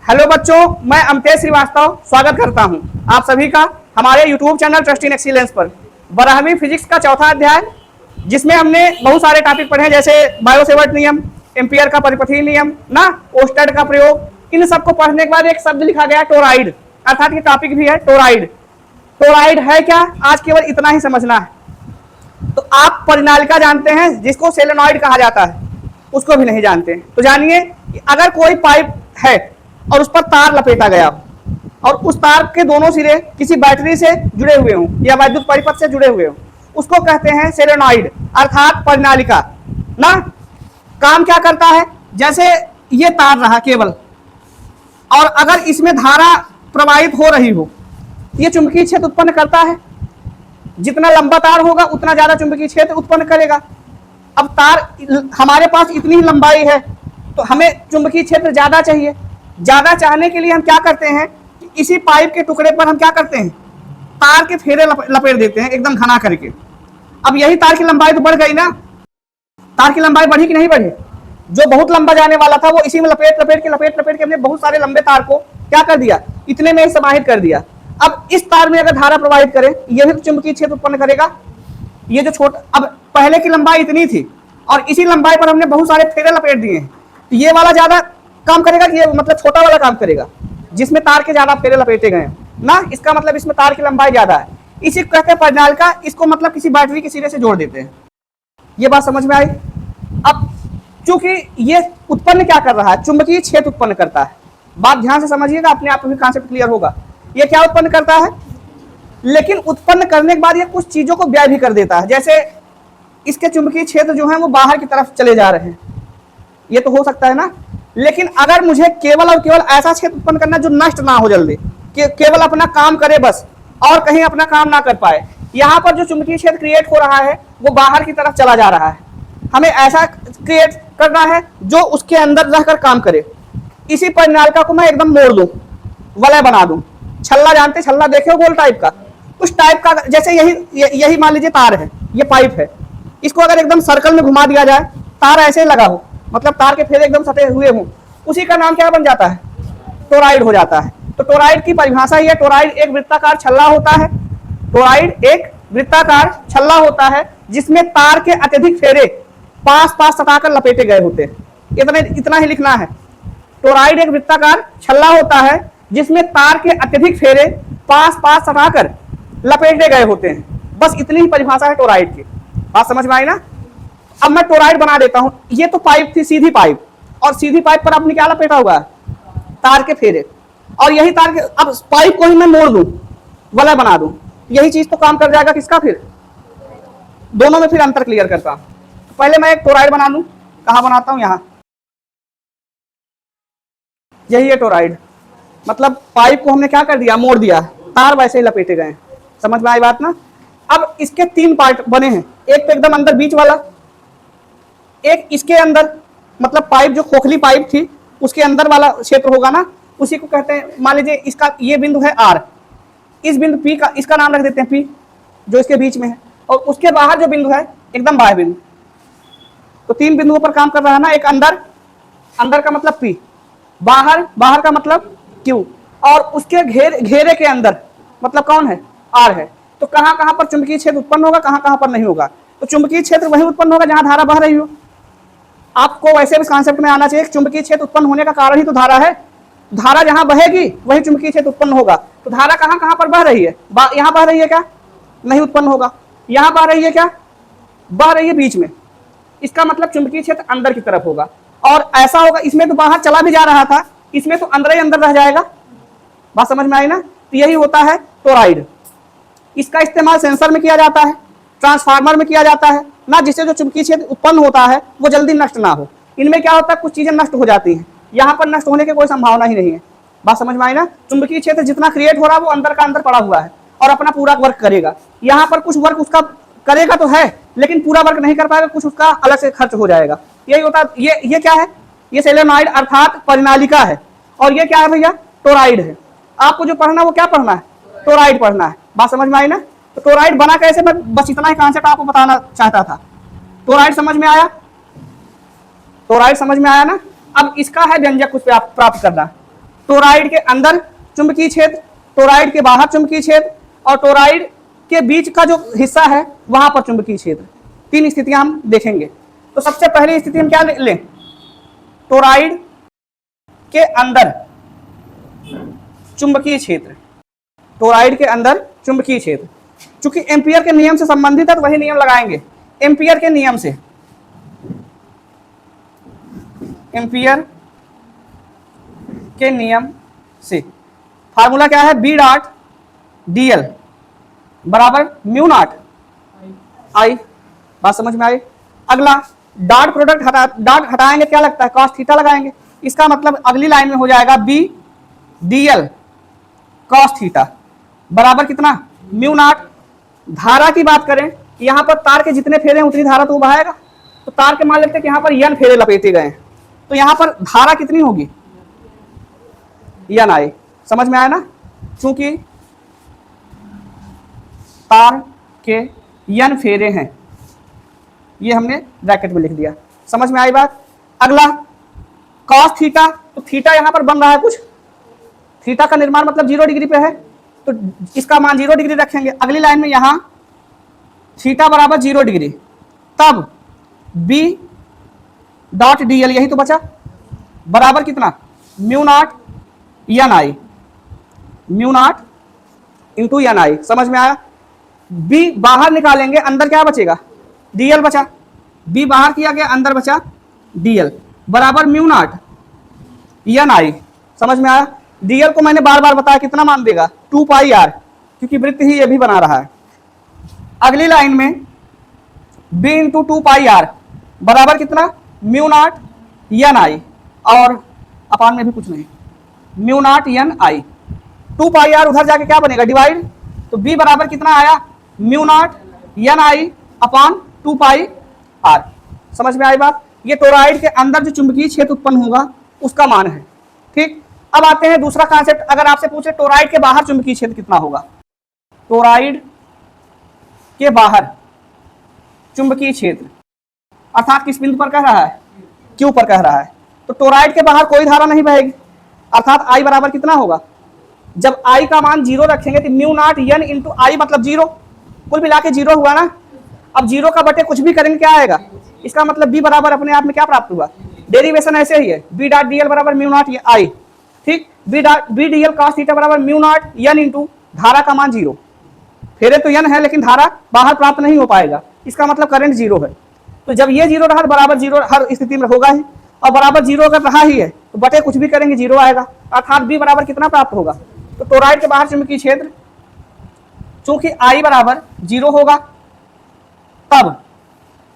Hello बच्चों, मैं अमतेश श्रीवास्तव स्वागत करता हूं आप सभी का हमारे YouTube channel trust in excellence पर। 12वीं फिजिक्स का चौथा अध्याय, जिसमें हमने बहुत सारे टॉपिक पढ़े जैसे बायोसेवर्ट नियम, एम्पियर का परिपथीय नियम ना, ओस्टेड का प्रयोग। इन सबको पढ़ने के बाद एक शब्द लिखा गया टोराइड, अर्थात ये टॉपिक भी है टोराइड। टोराइड है क्या, आज केवल इतना ही समझना है। तो आप परिनालिका जानते हैं जिसको सोलेनॉइड कहा जाता है, उसको भी नहीं जानते। तो जानिए, अगर कोई पाइप है और उस पर तार लपेटा गया और उस तार के दोनों सिरे किसी बैटरी से जुड़े हुए हों या वैद्युत परिपथ से जुड़े हुए हों, उसको कहते हैं सोलेनॉइड अर्थात परिनालिका ना। काम क्या करता है, जैसे ये तार रहा केवल, और अगर इसमें धारा प्रवाहित हो रही हो, ये चुंबकीय क्षेत्र उत्पन्न करता है। जितना लंबा तार होगा उतना ज्यादा चुंबकीय क्षेत्र उत्पन्न करेगा। अब तार हमारे पास इतनी ही लंबाई है तो हमें चुंबकीय क्षेत्र ज्यादा चाहिए। ज्यादा चाहने के लिए हम क्या करते हैं कि इसी पाइप के टुकड़े पर हम क्या करते हैं, तार के फेरे लपेट देते हैं एकदम घना करके। अब यही तार की लंबाई तो बढ़ गई ना, तार की लंबाई बढ़ी कि नहीं बढ़ी? जो बहुत लंबा जाने वाला था वो इसी में लपेट के हमने बहुत सारे लंबे तार को क्या कर दिया, इतने में ही समाहित कर दिया। अब इस तार में अगर धारा प्रवाहित करें, यह भी चुंबकीय क्षेत्र उत्पन्न करेगा। ये जो छोटा, अब पहले की लंबाई इतनी थी और इसी लंबाई पर हमने बहुत सारे फेरे लपेट दिए हैं, तो ये वाला ज्यादा काम करेगा कि ये मतलब छोटा वाला काम करेगा जिसमें तार के ज्यादा फेरे लपेटे गए हैं ना। इसका मतलब इसमें तार की लंबाई ज्यादा है, इसी को कहते हैं परिनालिका। इसको मतलब किसी बैटरी के सिरे से जोड़ देते हैं। ये बात समझ में आई? अब चूंकि ये उत्पन्न क्या कर रहा है, चुंबकीय क्षेत्र उत्पन्न करता है। बात ध्यान से समझिएगा, अपने आप में कॉन्सेप्ट क्लियर होगा। ये क्या उत्पन्न करता है, लेकिन उत्पन्न करने के बाद ये कुछ चीजों को व्यय भी कर देता है। जैसे इसके चुंबकीय क्षेत्र जो है वो बाहर की तरफ चले जा रहे हैं, ये तो हो सकता है ना। लेकिन अगर मुझे केवल और केवल ऐसा क्षेत्र उत्पन्न करना जो नष्ट ना हो जल्दी, केवल अपना काम करे बस और कहीं अपना काम ना कर पाए, यहाँ पर जो चुंबकीय क्षेत्र क्रिएट हो रहा है वो बाहर की तरफ चला जा रहा है। हमें ऐसा क्रिएट करना है जो उसके अंदर रहकर काम करे। इसी परिनालिका को मैं एकदम मोड़ दूं, वलय बना दूं। छल्ला जानते, छल्ला देखे हो, गोल टाइप का, उस टाइप का। जैसे यही मान लीजिए तार है, ये पाइप है, इसको अगर एकदम सर्कल में घुमा दिया जाए, तार ऐसे लगा हो, मतलब तार के फेरे एकदम सटे हुए हों, उसी का नाम क्या बन जाता है, टोराइड हो जाता है। तो टोराइड की परिभाषा ही है, टोराइड एक वृत्ताकार छल्ला होता है। टोराइड एक वृत्ताकार छल्ला होता है जिसमें तार के अत्यधिक फेरे पास पास सटाकर लपेटे गए होते हैं। इतना ही लिखना है। टोराइड एक वृत्ताकार छल्ला होता है जिसमें तार के अत्यधिक फेरे पास पास सटाकर लपेटे गए होते हैं। बस इतनी ही परिभाषा है टोराइड की। बात समझ में आई ना? अब मैं टोराइड बना देता हूं। ये तो पाइप थी, सीधी पाइप, और सीधी पाइप पर आपने क्या लपेटा हुआ है, तार के फेरे। और यही तार के, अब पाइप को ही मैं मोड़ दूं, वलय बना दूं, यही चीज तो काम कर जाएगा किसका? फिर दोनों में फिर अंतर क्लियर करता हूं। पहले मैं एक टोराइड बना लूं। कहां बनाता हूं? यहां। यही है टोराइड, मतलब पाइप को हमने क्या कर दिया, मोड़ दिया, तार वैसे ही लपेटे गए। समझ में आई बात ना? अब इसके 3 पार्ट बने हैं। एक तो एकदम अंदर बीच वाला, एक इसके अंदर, मतलब पाइप जो खोखली पाइप थी उसके अंदर वाला क्षेत्र होगा ना, उसी को कहते हैं। मान लीजिए इसका ये बिंदु है R, इस बिंदु P का, इसका नाम रख देते हैं P, जो इसके बीच में है। और उसके बाहर जो बिंदु है एकदम बाह्य बिंदु। तो 3 बिंदुओं पर काम कर रहा है ना। एक अंदर, अंदर का मतलब P, बाहर, बाहर का मतलब Q, और उसके घेरे के अंदर मतलब कौन है, R है। तो कहां कहां पर चुंबकीय क्षेत्र उत्पन्न होगा, कहां कहां पर नहीं होगा? तो चुंबकीय क्षेत्र वही उत्पन्न होगा जहां धारा बह रही हो। आपको वैसे भी कॉन्सेप्ट में आना चाहिए, चुंबकीय क्षेत्र उत्पन्न होने का कारण ही तो धारा है। धारा जहां बहेगी वही चुंबकीय क्षेत्र उत्पन्न होगा। तो धारा कहां कहां पर बह रही है? यहां बह रही है क्या? नहीं उत्पन्न होगा। यहां बह रही है क्या? बह रही है बीच में। इसका मतलब चुंबकीय क्षेत्र अंदर की तरफ होगा। और ऐसा होगा, इसमें तो बाहर चला भी जा रहा था, इसमें तो अंदर ही अंदर रह जाएगा। बात समझ में आई ना? तो यही होता है टोराइड। इसका इस्तेमाल सेंसर में किया जाता है, ट्रांसफार्मर में किया जाता है ना, जिससे जो चुंबकीय क्षेत्र उत्पन्न होता है वो जल्दी नष्ट ना हो। इनमें क्या होता है, कुछ चीजें नष्ट हो जाती हैं, यहाँ पर नष्ट होने की कोई संभावना ही नहीं है। बात समझ में आई ना? चुंबकीय क्षेत्र जितना क्रिएट हो रहा है वो अंदर का अंदर पड़ा हुआ है और अपना पूरा वर्क करेगा। यहाँ पर कुछ वर्क उसका करेगा तो है, लेकिन पूरा वर्क नहीं कर पाएगा, कुछ उसका अलग से खर्च हो जाएगा। यही होता है। ये क्या है? ये सोलेनॉइड अर्थात परिनालिका है। और ये क्या है भैया? टोराइड है। आपको जो पढ़ना वो क्या पढ़ना है? टोराइड पढ़ना है। बात समझ में आई ना? तो टोराइड बना कैसे, मैं बस इतना ही कॉन्सेप्ट आपको बताना चाहता था। टोराइड समझ में आया? टोराइड समझ में आया ना? अब इसका है व्यंजक कुछ प्राप्त करना। टोरॉइड के अंदर चुंबकीय क्षेत्र, टोरॉइड के बाहर चुंबकीय क्षेत्र और टोरॉइड के बीच का जो हिस्सा है वहां पर चुंबकीय क्षेत्र। 3 स्थितियां हम देखेंगे। तो सबसे पहली स्थिति हम क्या लें? टोरॉइड के अंदर चुंबकीय क्षेत्र, टोरॉइड के अंदर चुंबकीय क्षेत्र। चूंकि एम्पियर के नियम से संबंधित है तो वही नियम लगाएंगे। एम्पियर के नियम से, एम्पियर के नियम से फार्मूला क्या है? बी डॉट डीएल बराबर म्यू नॉट आई। बात समझ में आई? अगला डॉट प्रोडक्ट डॉट हटाएंगे, क्या लगता है? कॉस थीटा लगाएंगे। इसका मतलब अगली लाइन में हो जाएगा बी डीएल कॉस थीटा बराबर कितना? Mu not. धारा की बात करें, यहां पर तार के जितने फेरे हैं उतनी धारा तो बहाएगा। तो तार के मान लेते हैं कि यहां पर n फेरे लपेटे गए हैं, तो यहां पर धारा कितनी होगी? n आई। समझ में आया ना? क्योंकि तार के n फेरे हैं, ये हमने ब्रैकेट में लिख दिया। समझ में आई बात? अगला कॉस थीटा, तो थीटा यहां पर बन रहा है कुछ, थीटा का निर्माण मतलब 0 डिग्री पे है, तो इसका मान 0 डिग्री रखेंगे। अगली लाइन में यहां थीटा बराबर 0 डिग्री, तब बी डॉट डीएल यही तो बचा बराबर कितना? Mu naught N I, mu naught into N I. समझ में आया? बी बाहर निकालेंगे, अंदर क्या बचेगा? डीएल बचा। बी बाहर किया गया, अंदर बचा डीएल बराबर म्यू नॉट एन आई। समझ में आया? डीएल को मैंने बार बार बताया कितना मान देगा? 2 पाई आर, क्योंकि वृत्त ही ये भी बना रहा है। अगली लाइन में बी इंटू 2 पाई आर बराबर कितना? म्यू नॉट एन आई, और अपान में भी कुछ नहीं, mu naught N I. 2 pi r उधर जाके क्या बनेगा? डिवाइड। तो बी बराबर कितना आया? म्यू नॉट एन आई अपान 2 पाई आर। समझ में आई बात? ये टोरॉइड के अंदर जो चुंबकीय क्षेत्र उत्पन्न होगा उसका मान है। ठीक, अब आते हैं दूसरा कॉन्सेप्ट। अगर आपसे पूछे टोरॉइड के बाहर चुंबकीय क्षेत्र कितना होगा? टोरॉइड के बाहर चुंबकीय क्षेत्र अर्थात किस बिंदु पर कह रहा है? क्यू पर कह रहा है। तो टोरॉइड के बाहर कोई धारा नहीं बहेगी, अर्थात आई बराबर कितना होगा? जब आई का मान 0 रखेंगे तो म्यू नॉट एन इंटू आई मतलब 0, कुल मिला के 0 हुआ ना। अब 0 का बटे कुछ भी करेंगे क्या आएगा? इसका मतलब बी बराबर अपने आप में क्या प्राप्त हुआ? डेरिवेशन ऐसे ही है, बी डॉट डीएल बराबर म्यू नॉट आई। ठीक, बी डीएल कॉस थीटा बराबर म्यू नॉट एन इंटू धारा का मान 0। फेरे तो n है लेकिन धारा बाहर प्राप्त नहीं हो पाएगा, इसका मतलब करंट 0 है। तो जब ये 0 रहा बराबर 0 हर स्थिति में होगा ही, और बराबर 0 अगर रहा ही है तो बटे कुछ भी करेंगे 0 आएगा, अर्थात बी बराबर कितना प्राप्त होगा? तो टोरॉइड के बाहर चुंबकीय क्षेत्र चूंकि आई बराबर 0 होगा, तब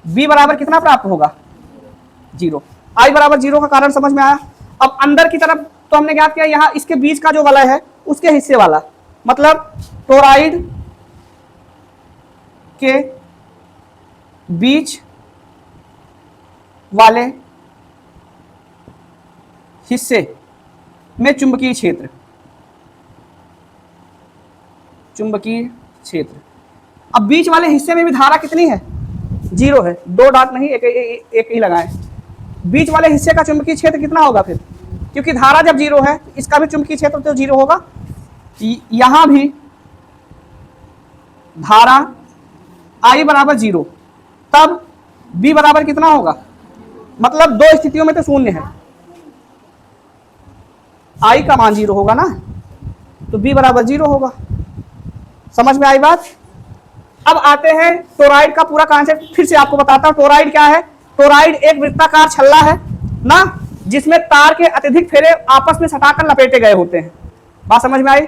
बी बराबर कितना प्राप्त होगा? 0। आई बराबर 0 का कारण समझ में आया? अब अंदर की तरफ तो हमने क्या किया, यहाँ इसके बीच का जो वलय है उसके हिस्से वाला, मतलब टोरॉइड के बीच वाले हिस्से में चुंबकीय क्षेत्र, चुंबकीय क्षेत्र। अब बीच वाले हिस्से में भी धारा कितनी है? 0 है। 2 डॉट नहीं, एक ही लगाएं। बीच वाले हिस्से का चुंबकीय क्षेत्र कितना होगा फिर? क्योंकि धारा जब 0 है इसका भी चुंबकीय क्षेत्र तो 0 होगा। यहां भी धारा I बराबर 0, तब B बराबर कितना होगा? मतलब 2 स्थितियों में तो शून्य है, I का मान 0 होगा ना, तो B बराबर 0 होगा। समझ में आई बात? अब आते हैं टोरॉइड का पूरा कॉन्सेप्ट फिर से आपको बताता हूं। टोरॉइड क्या है? टोरॉइड एक वृत्ताकार छल्ला है ना, जिसमें तार के अत्यधिक फेरे आपस में सटाकर लपेटे गए होते हैं। बात समझ में आई?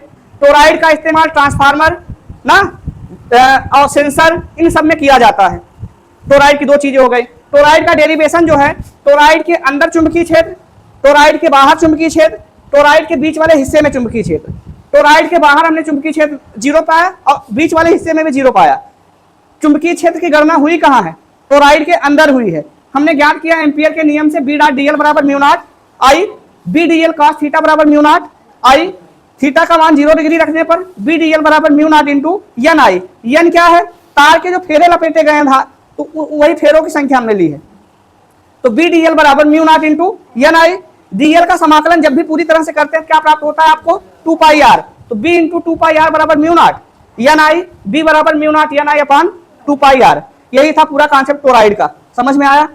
टोरॉइड का इस्तेमाल ट्रांसफार्मर ना और सेंसर इन सब में किया जाता है। टोरॉइड की 2 चीजें हो गई। टोरॉइड का डेरिवेशन जो है, टोरॉइड के अंदर चुंबकीय क्षेत्र, टोरॉइड के बाहर चुंबकीय क्षेत्र, टोरॉइड के बीच वाले हिस्से में चुंबकीय क्षेत्र। टोरॉइड के बाहर हमने चुंबकीय क्षेत्र 0 पाया और बीच वाले हिस्से में भी 0 पाया। चुंबकीय क्षेत्र की गणना हुई कहाँ है? टोरॉइड के अंदर हुई है। हमने ज्ञात किया एम्पियर के नियम से बी डॉट डीएल बराबर mu not I, B DL cos theta बराबर म्यू नॉट आई। थीटा का मान 0 डिग्री रखने पर बी डीएल बराबर म्यू नॉट इंटू एन आई। एन क्या है? तार के जो फेरे लपेटे गए हैं, तो वही फेरों की संख्या हमने ली है। तो बी डीएल बराबर म्यू नॉट इंटू एन आई। डीएल का समाकलन जब भी पूरी तरह से करते हैं क्या प्राप्त होता है आपको 2 पाई आर, तो b इंटू 2 पाई आर बराबर mu naught N I, B बराबर mu naught N I upon 2 pi r. यही था पूरा कॉन्सेप्ट टोराइड का, समझ में आया।